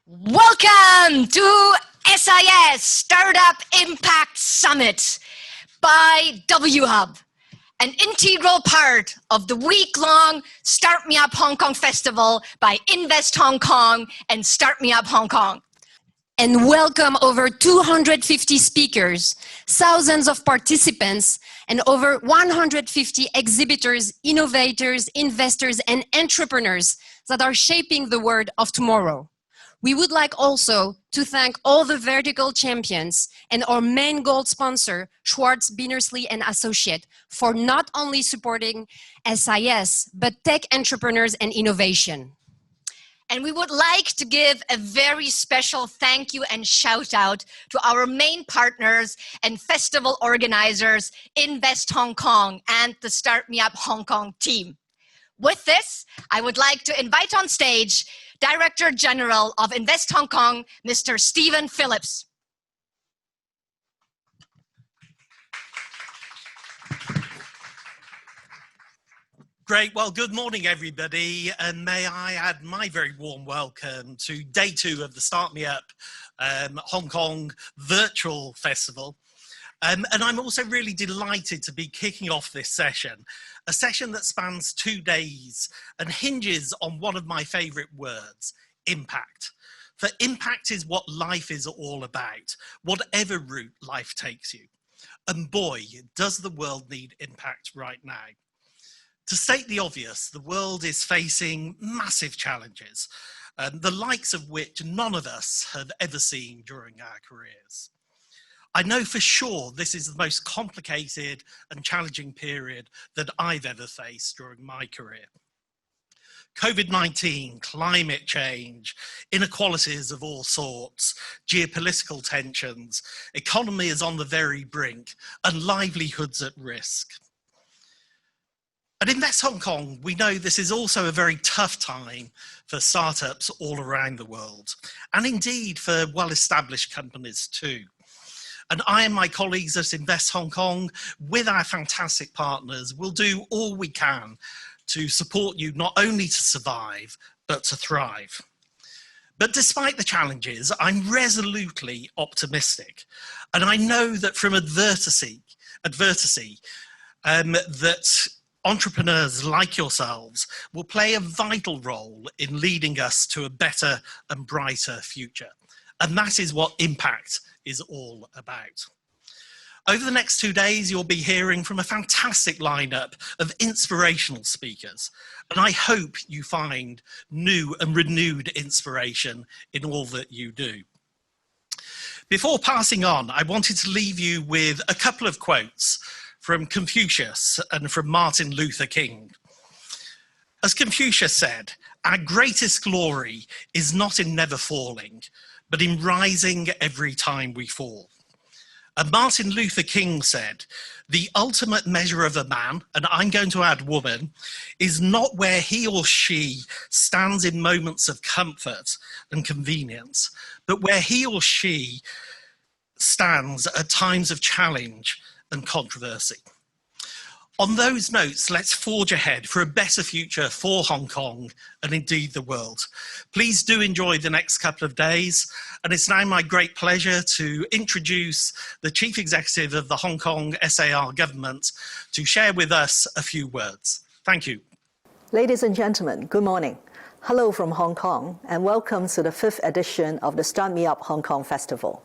Welcome to SIS Startup Impact Summit by WHub, an integral part of the week-long Start Me Up Hong Kong Festival by Invest Hong Kong and Start Me Up Hong Kong. And welcome over 250 speakers, thousands of participants, and over 150 exhibitors, innovators, investors, and entrepreneurs that are shaping the world of tomorrow. We would like also to thank all the vertical champions and our main gold sponsor, Schwartz, Bienersley & Associate, for not only supporting SIS, but tech entrepreneurs and innovation. And we would like to give a very special thank you and shout out to our main partners and festival organizers, Invest Hong Kong and the Start Me Up Hong Kong team. With this, I would like to invite on stage Director General of Invest Hong Kong, Mr. Stephen Phillips. Great. Well, good morning, everybody. And may I add my very warm welcome to day 2 of the Start Me Up Hong Kong Virtual Festival. And I'm also really delighted to be kicking off this session, a session that spans 2 days and hinges on one of my favorite words, impact. For impact is what life is all about, whatever route life takes you. And boy, does the world need impact right now. To state the obvious, the world is facing massive challenges, the likes of which none of us have ever seen during our careers. I know for sure this is the most complicated and challenging period that I've ever faced during my career. COVID-19, climate change, inequalities of all sorts, geopolitical tensions, economy is on the very brink, and livelihoods at risk. At Invest Hong Kong, we know this is also a very tough time for startups all around the world, and indeed for well-established companies too. And I and my colleagues at Invest Hong Kong, with our fantastic partners, will do all we can to support you not only to survive, but to thrive. But despite the challenges, I'm resolutely optimistic. And I know that from adversity, that entrepreneurs like yourselves will play a vital role in leading us to a better and brighter future. And that is what impact is all about. Over the next 2 days, you'll be hearing from a fantastic lineup of inspirational speakers. And I hope you find new and renewed inspiration in all that you do. Before passing on, I wanted to leave you with a couple of quotes from Confucius and from Martin Luther King. As Confucius said, our greatest glory is not in never falling, but in rising every time we fall. And Martin Luther King said, the ultimate measure of a man, and I'm going to add woman, is not where he or she stands in moments of comfort and convenience, but where he or she stands at times of challenge and controversy. On those notes, let's forge ahead for a better future for Hong Kong and indeed the world. Please do enjoy the next couple of days. And it's now my great pleasure to introduce the Chief Executive of the Hong Kong SAR government to share with us a few words. Thank you. Ladies and gentlemen, good morning. Hello from Hong Kong and welcome to the 5th edition of the Start Me Up Hong Kong Festival.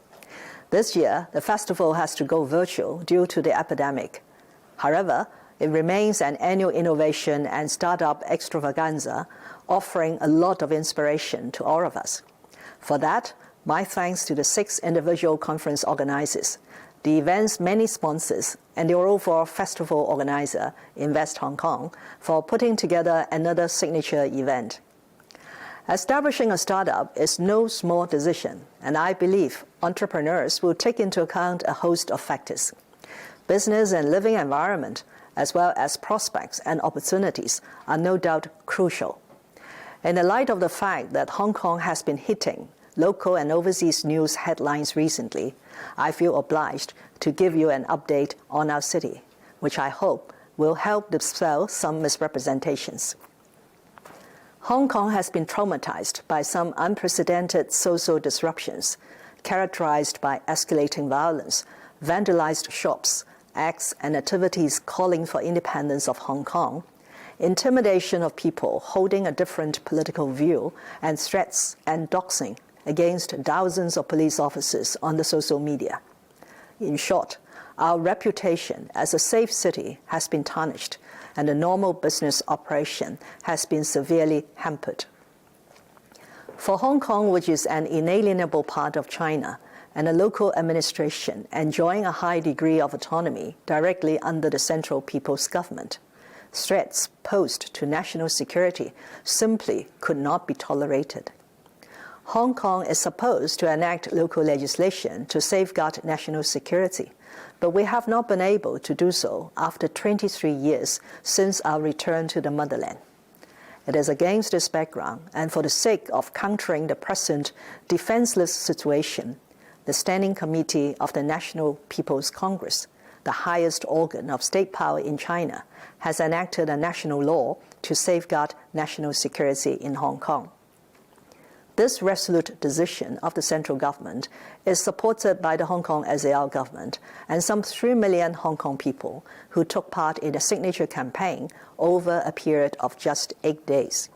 This year, the festival has to go virtual due to the epidemic. However, it remains an annual innovation and startup extravaganza, offering a lot of inspiration to all of us. For that, my thanks to the 6 individual conference organizers, the event's many sponsors, and the overall festival organizer, Invest Hong Kong, for putting together another signature event. Establishing a startup is no small decision, and I believe entrepreneurs will take into account a host of factors. Business and living environment, as well as prospects and opportunities, are no doubt crucial. In the light of the fact that Hong Kong has been hitting local and overseas news headlines recently, I feel obliged to give you an update on our city, which I hope will help dispel some misrepresentations. Hong Kong has been traumatized by some unprecedented social disruptions, characterized by escalating violence, vandalized shops, acts and activities calling for independence of Hong Kong, intimidation of people holding a different political view, and threats and doxing against thousands of police officers on the social media. In short, our reputation as a safe city has been tarnished, and the normal business operation has been severely hampered. For Hong Kong, which is an inalienable part of China, and a local administration enjoying a high degree of autonomy directly under the central people's government, threats posed to national security simply could not be tolerated. Hong Kong is supposed to enact local legislation to safeguard national security, but we have not been able to do so after 23 years since our return to the motherland. It is against this background, and for the sake of countering the present defenseless situation, the Standing Committee of the National People's Congress, the highest organ of state power in China, has enacted a national law to safeguard national security in Hong Kong. This resolute decision of the central government is supported by the Hong Kong SAR government and some 3 million Hong Kong people who took part in a signature campaign over a period of just 8 days.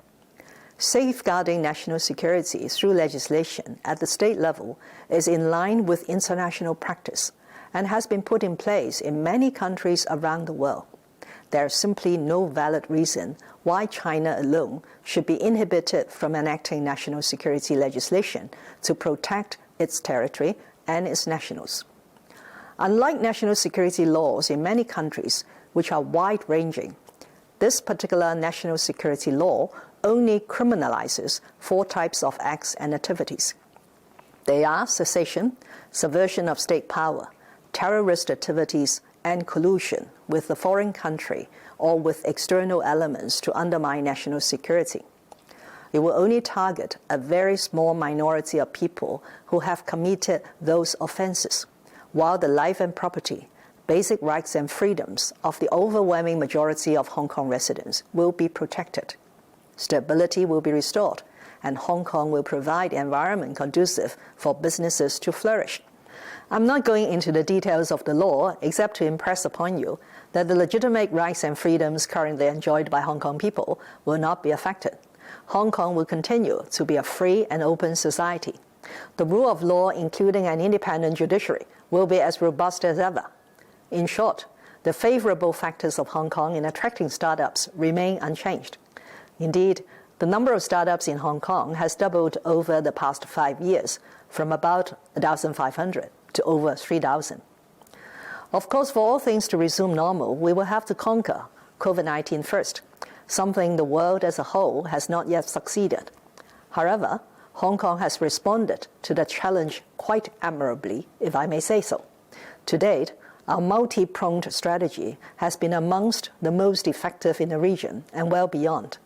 Safeguarding national security through legislation at the state level is in line with international practice and has been put in place in many countries around the world. There is simply no valid reason why China alone should be inhibited from enacting national security legislation to protect its territory and its nationals. Unlike national security laws in many countries, which are wide-ranging, this particular national security law only criminalizes 4 types of acts and activities. They are secession, subversion of state power, terrorist activities, and collusion with the foreign country or with external elements to undermine national security. It will only target a very small minority of people who have committed those offenses, while the life and property, basic rights and freedoms of the overwhelming majority of Hong Kong residents will be protected. Stability will be restored, and Hong Kong will provide an environment conducive for businesses to flourish. I'm not going into the details of the law except to impress upon you that the legitimate rights and freedoms currently enjoyed by Hong Kong people will not be affected. Hong Kong will continue to be a free and open society. The rule of law, including an independent judiciary, will be as robust as ever. In short, the favorable factors of Hong Kong in attracting startups remain unchanged. Indeed, the number of startups in Hong Kong has doubled over the past 5 years, from about 1,500 to over 3,000. Of course, for all things to resume normal, we will have to conquer COVID-19 first, something the world as a whole has not yet succeeded. However, Hong Kong has responded to the challenge quite admirably, if I may say so. To date, our multi-pronged strategy has been amongst the most effective in the region and well beyond.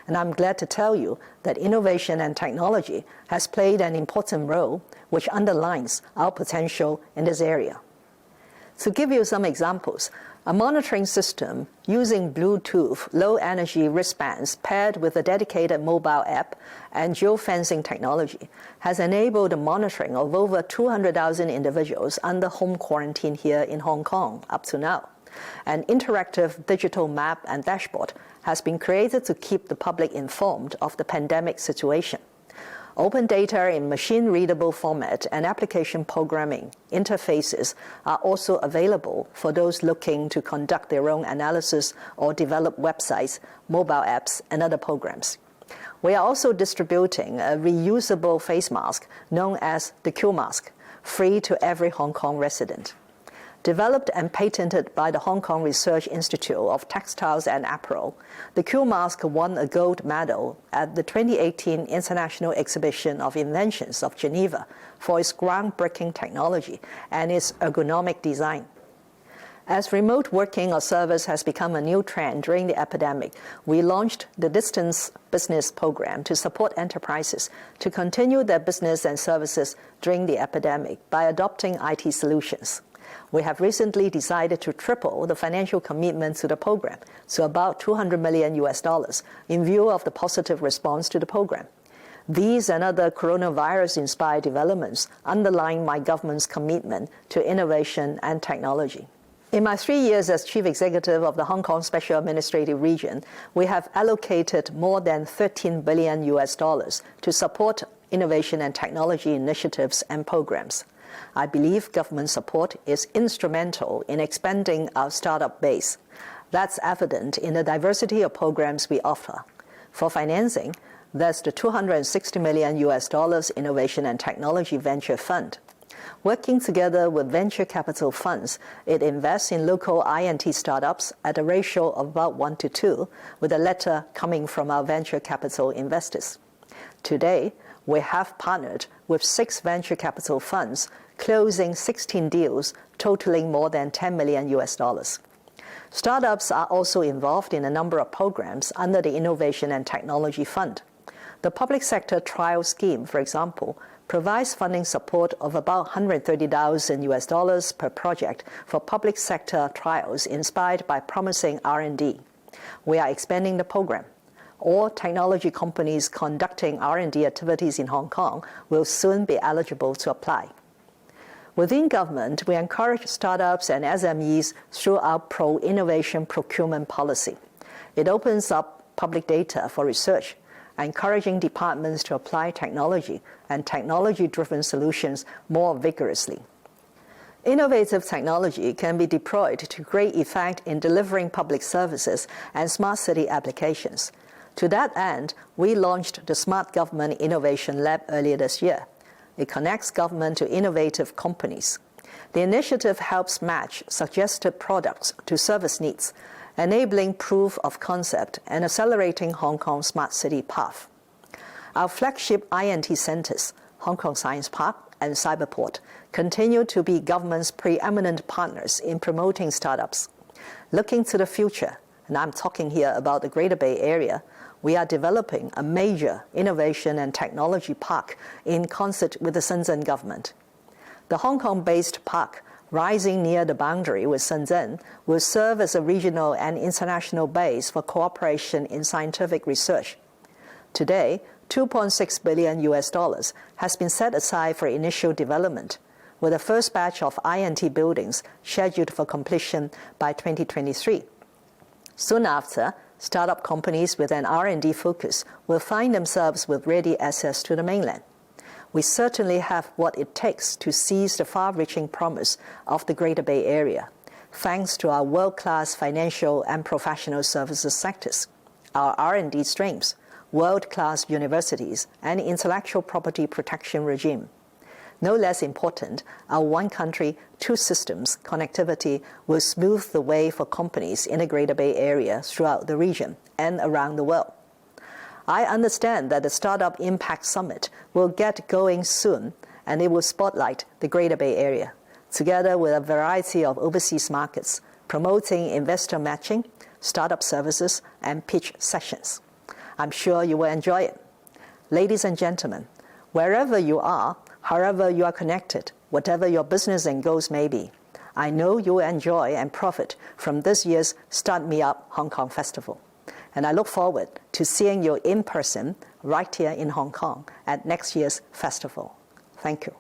And I'm glad to tell you that innovation and technology has played an important role, which underlines our potential in this area. To give you some examples, a monitoring system using Bluetooth low-energy wristbands paired with a dedicated mobile app and geofencing technology has enabled the monitoring of over 200,000 individuals under home quarantine here in Hong Kong up to now. An interactive digital map and dashboard has been created to keep the public informed of the pandemic situation. Open data in machine-readable format and application programming interfaces are also available for those looking to conduct their own analysis or develop websites, mobile apps, and other programs. We are also distributing a reusable face mask known as the Q mask, free to every Hong Kong resident. Developed and patented by the Hong Kong Research Institute of Textiles and Apparel, the Q mask won a gold medal at the 2018 International Exhibition of Inventions of Geneva for its groundbreaking technology and its ergonomic design. As remote working or service has become a new trend during the epidemic, we launched the Distance Business Program to support enterprises to continue their business and services during the epidemic by adopting IT solutions. We have recently decided to triple the financial commitment to the program to about $200 million in view of the positive response to the program. These and other coronavirus-inspired developments underline my government's commitment to innovation and technology. In my 3 years as Chief Executive of the Hong Kong Special Administrative Region, we have allocated more than $13 billion to support innovation and technology initiatives and programs. I believe government support is instrumental in expanding our startup base. That's evident in the diversity of programs we offer. For financing, there's the $260 million Innovation and Technology Venture Fund. Working together with venture capital funds, it invests in local INT startups at a ratio of about 1 to 2, with the latter coming from our venture capital investors. Today, we have partnered with 6 venture capital funds, closing 16 deals totaling more than $10 million. Startups are also involved in a number of programs under the Innovation and Technology Fund. The public sector trial scheme, for example, provides funding support of about $130,000 per project for public sector trials inspired by promising R&D. We are expanding the program. All technology companies conducting R&D activities in Hong Kong will soon be eligible to apply. Within government, we encourage startups and SMEs through our pro-innovation procurement policy. It opens up public data for research, encouraging departments to apply technology and technology-driven solutions more vigorously. Innovative technology can be deployed to great effect in delivering public services and smart city applications. To that end, we launched the Smart Government Innovation Lab earlier this year. It connects government to innovative companies. The initiative helps match suggested products to service needs, enabling proof of concept and accelerating Hong Kong's smart city path. Our flagship INT centers, Hong Kong Science Park and Cyberport, continue to be government's preeminent partners in promoting startups. Looking to the future, and I'm talking here about the Greater Bay Area, we are developing a major innovation and technology park in concert with the Shenzhen government. The Hong Kong-based park, rising near the boundary with Shenzhen, will serve as a regional and international base for cooperation in scientific research. Today, $2.6 billion has been set aside for initial development, with the first batch of INT buildings scheduled for completion by 2023. Soon after, startup companies with an R&D focus will find themselves with ready access to the mainland. We certainly have what it takes to seize the far-reaching promise of the Greater Bay Area, thanks to our world-class financial and professional services sectors, our R&D strengths, world-class universities, and intellectual property protection regime. No less important, our one country, two systems connectivity will smooth the way for companies in the Greater Bay Area throughout the region and around the world. I understand that the Startup Impact Summit will get going soon, and it will spotlight the Greater Bay Area, together with a variety of overseas markets, promoting investor matching, startup services, and pitch sessions. I'm sure you will enjoy it. Ladies and gentlemen, wherever you are, however you are connected, whatever your business and goals may be, I know you will enjoy and profit from this year's Start Me Up Hong Kong Festival. And I look forward to seeing you in person right here in Hong Kong at next year's festival. Thank you.